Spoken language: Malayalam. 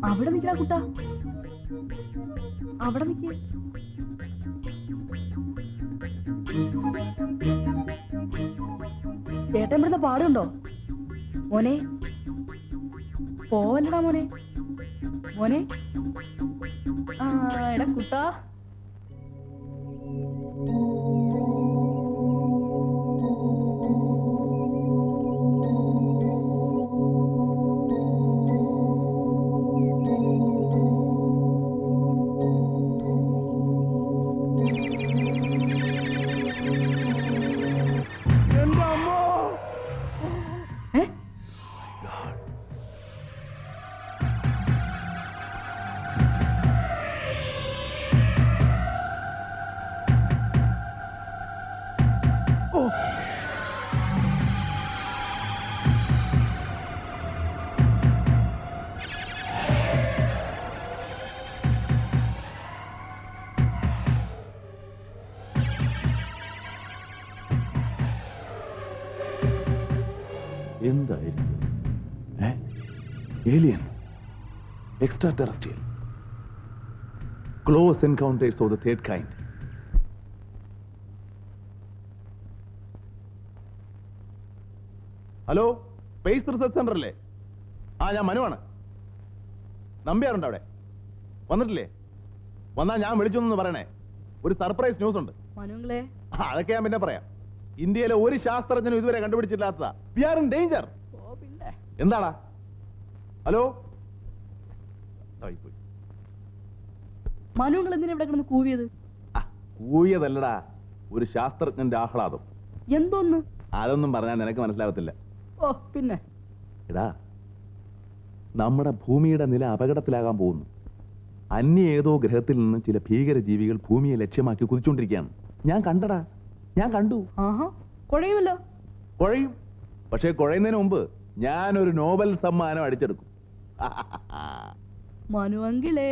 അവിടെ നിൽക്കണ കുട്ടാ, അവിടെ നിൽക്കേ. ചേട്ടൻ ഇവിടുന്ന് പാടുണ്ടോ മോനെ? പോവല്ലടാ മോനെ. മോനെ ആ എടാ കുട്ടാ. എന്തായിരിക്കും? Aliens, extraterrestrial, close encounters of the third kind. Hello, space research centre അല്ലേ? ഞാൻ മനുവാണ്. നമ്പ്യാറുണ്ട് അവിടെ? വന്നിട്ടില്ലേ? വന്നാ ഞാൻ വിളിച്ചൊന്നു പറയണേ. ഒരു സർപ്രൈസ് ന്യൂസ് ഉണ്ട്. അതൊക്കെ ഞാൻ പിന്നെ പറയാം. ഇന്ത്യയിലെ ഒരു ശാസ്ത്രജ്ഞനും ഇതുവരെ കണ്ടുപിടിച്ചിട്ടില്ലാത്തതാ. We are in danger. എന്താടാ? ഹലോ, മനുങ്ങൾ എന്തിനാ ഇവിടെ കിടന്ന് കൂവിയത്? കൂവിയതല്ലടാ, ഒരു ശാസ്ത്രജ്ഞന്റെ ആഹ്ലാദം. എന്തോന്ന്? അതൊന്നും പറഞ്ഞാൽ നിനക്ക് മനസ്സിലാവത്തില്ല. പിന്നെ എടാ, നമ്മുടെ ഭൂമിയുടെ നില അപകടത്തിലാകാൻ പോകുന്നു. അന്യ ഏതോ ഗ്രഹത്തിൽ നിന്ന് ചില ഭീകര ജീവികൾ ഭൂമിയെ ലക്ഷ്യമാക്കി കുതിച്ചുകൊണ്ടിരിക്കുകയാണ്. ഞാൻ കണ്ടടാ, ഞാൻ കണ്ടു. കുഴയുമല്ലോ. കുഴയും, പക്ഷെ കുഴയുന്നതിന് മുമ്പ് ഞാനൊരു നോബൽ സമ്മാനം അടിച്ചെടുക്കും. മനുവെങ്കിലേ